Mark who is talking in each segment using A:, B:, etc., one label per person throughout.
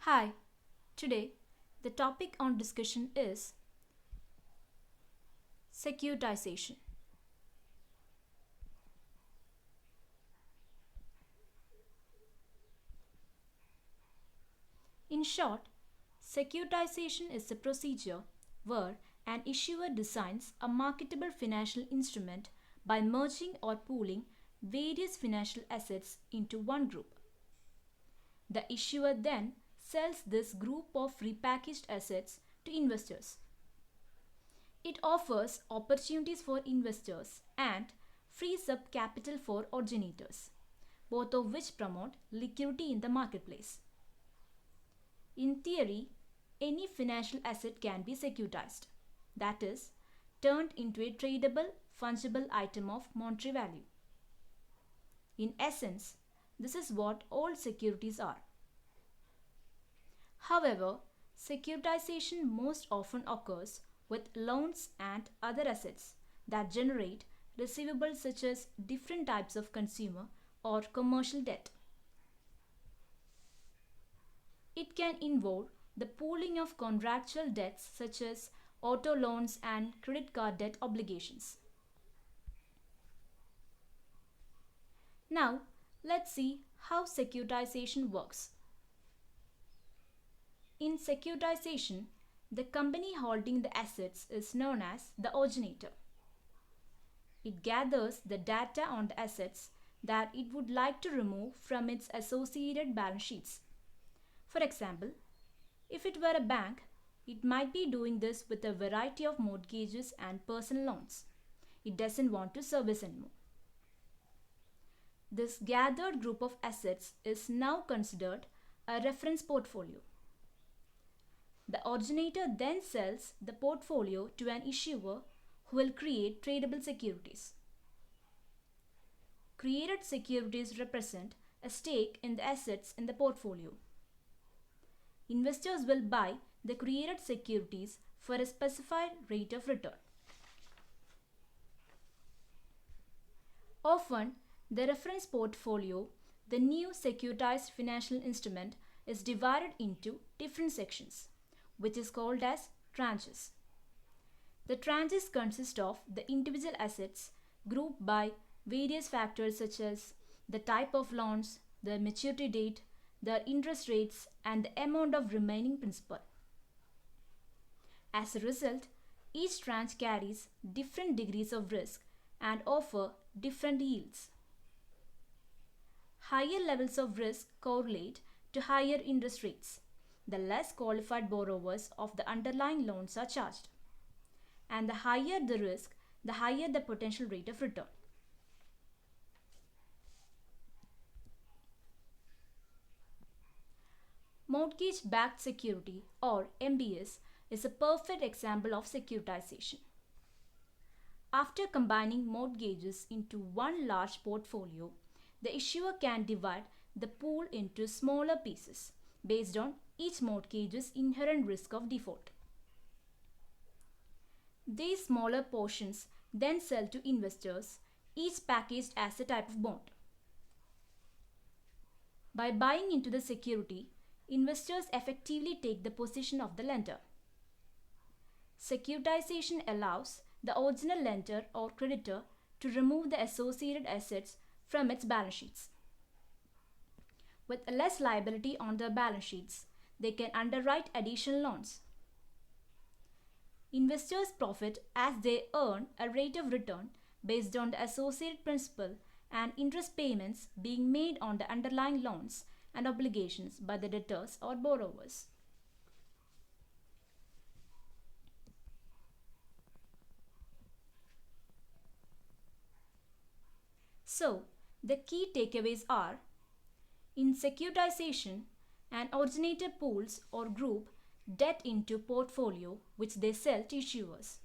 A: Hi, today the topic on discussion is securitization. In short, securitization is a procedure where an issuer designs a marketable financial instrument by merging or pooling various financial assets into one group. The issuer then sells this group of repackaged assets to investors. It offers opportunities for investors and frees up capital for originators, both of which promote liquidity in the marketplace. In theory, any financial asset can be securitized, that is, turned into a tradable, fungible item of monetary value. In essence, this is what all securities are. However, securitization most often occurs with loans and other assets that generate receivables such as different types of consumer or commercial debt. It can involve the pooling of contractual debts such as auto loans and credit card debt obligations. Now, let's see how securitization works. In securitization, the company holding the assets is known as the originator. It gathers the data on the assets that it would like to remove from its associated balance sheets. For example, if it were a bank, it might be doing this with a variety of mortgages and personal loans it doesn't want to service anymore. This gathered group of assets is now considered a reference portfolio. The originator then sells the portfolio to an issuer who will create tradable securities. Created securities represent a stake in the assets in the portfolio. Investors will buy the created securities for a specified rate of return. Often, the reference portfolio, the new securitized financial instrument, is divided into different sections, which is called as tranches. The tranches consist of the individual assets grouped by various factors such as the type of loans, the maturity date, the interest rates, and the amount of remaining principal. As a result, each tranche carries different degrees of risk and offer different yields. Higher levels of risk correlate to higher interest rates. The less qualified borrowers of the underlying loans are charged. And the higher the risk, the higher the potential rate of return. Mortgage-backed security or MBS is a perfect example of securitization. After combining mortgages into one large portfolio, the issuer can divide the pool into smaller pieces based on each mortgage's inherent risk of default. These smaller portions then sell to investors, each packaged as a type of bond. By buying into the security, investors effectively take the position of the lender. Securitization allows the original lender or creditor to remove the associated assets from its balance sheets. With less liability on their balance sheets, they can underwrite additional loans. Investors profit as they earn a rate of return based on the associated principal and interest payments being made on the underlying loans and obligations by the debtors or borrowers. So, the key takeaways are: in securitization, an originator pools or group debt into portfolio which they sell to issuers.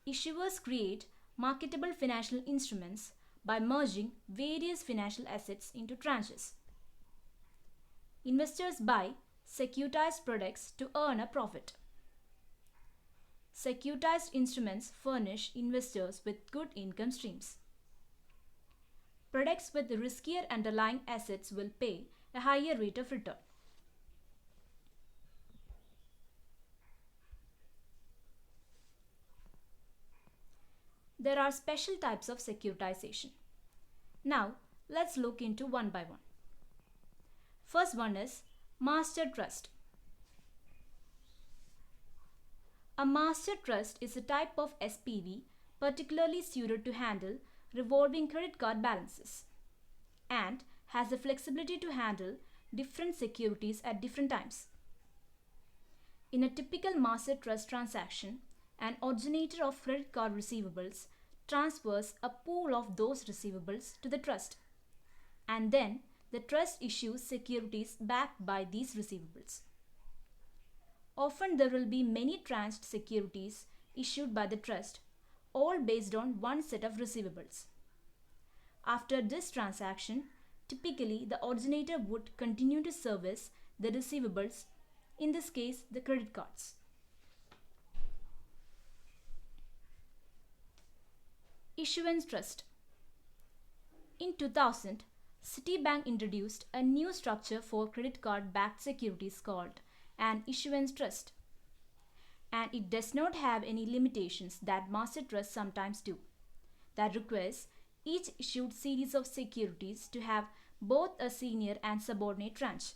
A: Issuers create marketable financial instruments by merging various financial assets into tranches. Investors buy securitized products to earn a profit. Securitized instruments furnish investors with good income streams. Products with riskier underlying assets will pay a higher rate of return. There are special types of securitization. Now, let's look into one by one. First one is master trust. A master trust is a type of SPV particularly suited to handle revolving credit card balances and has the flexibility to handle different securities at different times. In a typical master trust transaction, an originator of credit card receivables transfers a pool of those receivables to the trust, and then the trust issues securities backed by these receivables. Often there will be many tranched securities issued by the trust, all based on one set of receivables. After this transaction, typically the originator would continue to service the receivables, in this case the credit cards. Issuance trust. In 2000, Citibank introduced a new structure for credit card backed securities called an issuance trust, and it does not have any limitations that master trusts sometimes do, that requires each issued series of securities to have both a senior and subordinate tranche.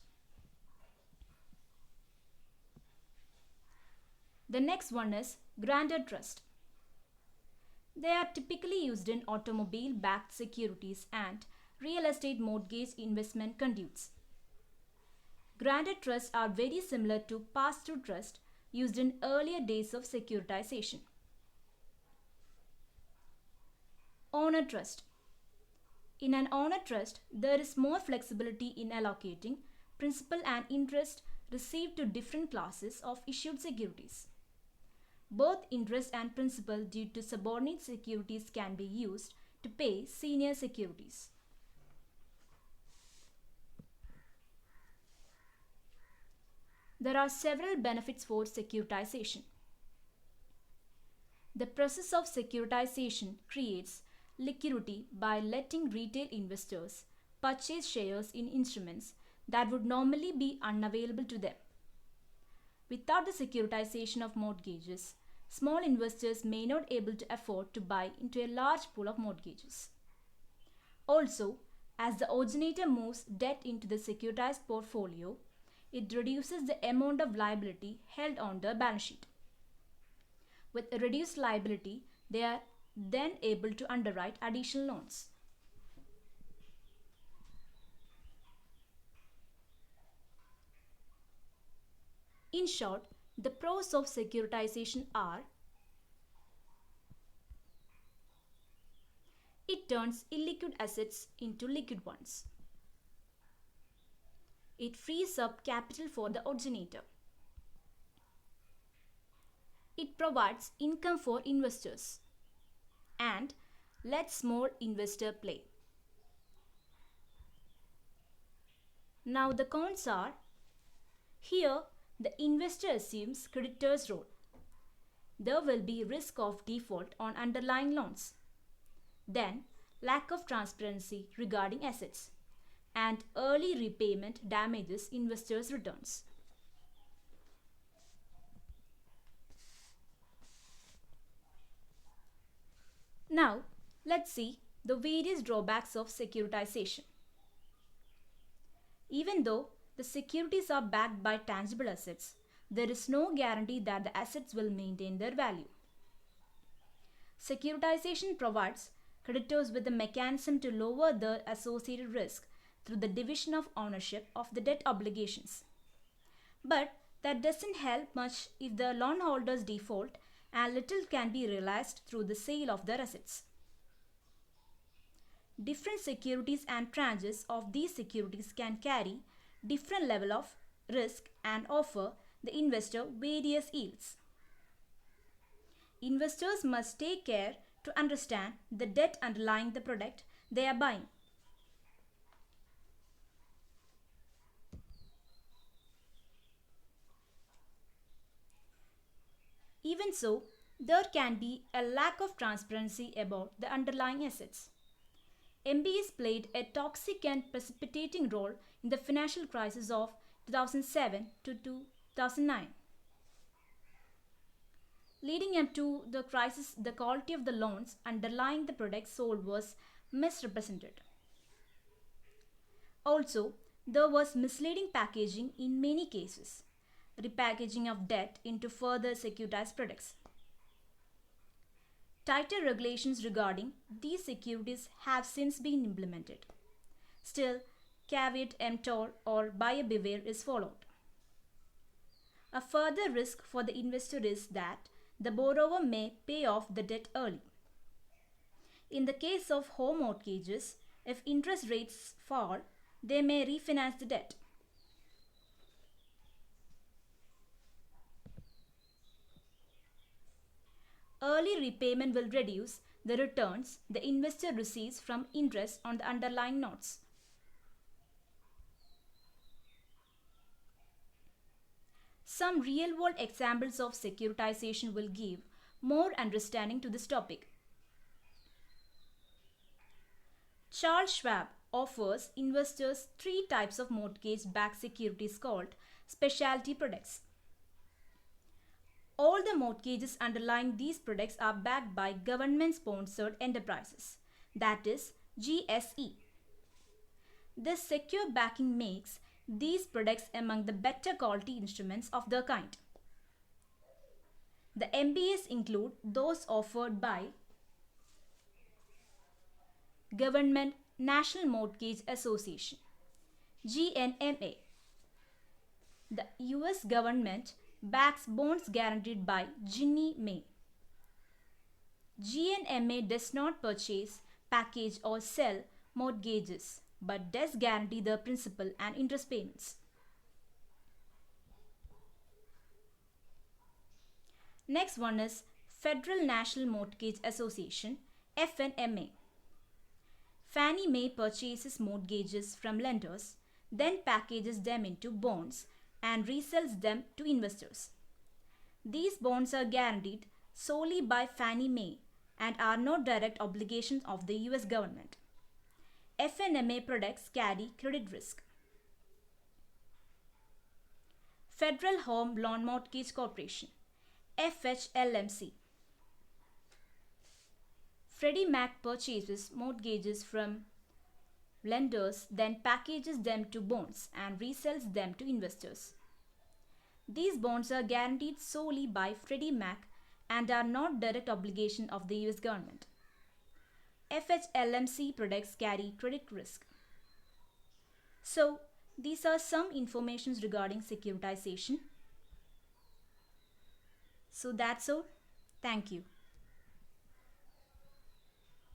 A: The next one is grantor trust. They are typically used in automobile backed securities and real estate mortgage investment conduits. Grantor trusts are very similar to pass-through trust used in earlier days of securitization. Owner trust. In an owner trust, there is more flexibility in allocating principal and interest received to different classes of issued securities. Both interest and principal due to subordinate securities can be used to pay senior securities. There are several benefits for securitization. The process of securitization creates liquidity by letting retail investors purchase shares in instruments that would normally be unavailable to them. Without the securitization of mortgages, small investors may not be able to afford to buy into a large pool of mortgages. Also, as the originator moves debt into the securitized portfolio, it reduces the amount of liability held on their balance sheet. With a reduced liability, they are then able to underwrite additional loans. In short, the pros of securitization are: it turns illiquid assets into liquid ones. It frees up capital for the originator. It provides income for investors and lets more investor play. Now the cons are: here the investor assumes creditor's role. There will be risk of default on underlying loans. Then lack of transparency regarding assets, and early repayment damages investors' returns. Now let's see the various drawbacks of securitization. Even though the securities are backed by tangible assets, there is no guarantee that the assets will maintain their value. Securitization provides creditors with a mechanism to lower the associated risk through the division of ownership of the debt obligations. But that doesn't help much if the loan holders default, and little can be realized through the sale of their assets. Different securities and tranches of these securities can carry different level of risk and offer the investor various yields. Investors must take care to understand the debt underlying the product they are buying. Even so, there can be a lack of transparency about the underlying assets. MBS played a toxic and precipitating role in the financial crisis of 2007 to 2009. Leading up to the crisis, the quality of the loans underlying the products sold was misrepresented. Also, there was misleading packaging in many cases, repackaging of debt into further securitized products. Tighter regulations regarding these securities have since been implemented. Still, caveat emptor or buyer beware is followed. A further risk for the investor is that the borrower may pay off the debt early. In the case of home mortgages, if interest rates fall, they may refinance the debt. Early repayment will reduce the returns the investor receives from interest on the underlying notes. Some real world examples of securitization will give more understanding to this topic. Charles Schwab offers investors three types of mortgage backed securities called specialty products. All the mortgages underlying these products are backed by government sponsored enterprises, that is, GSE. This secure backing makes these products among the better quality instruments of their kind. The MBAs include those offered by Government National Mortgage Association GNMA. The US government backs bonds guaranteed by Ginnie Mae. GNMA does not purchase, package, or sell mortgages but does guarantee the principal and interest payments. Next one is Federal National Mortgage Association FNMA. Fannie Mae purchases mortgages from lenders, then packages them into bonds and resells them to investors. These bonds are guaranteed solely by Fannie Mae and are not direct obligations of the US government. FNMA products carry credit risk. Federal Home Loan Mortgage Corporation FHLMC. Freddie Mac purchases mortgages from lenders, then packages them to bonds and resells them to investors. These bonds are guaranteed solely by Freddie Mac and are not direct obligation of the US government. FHLMC products carry credit risk. So, these are some informations regarding securitization. So that's all. Thank you.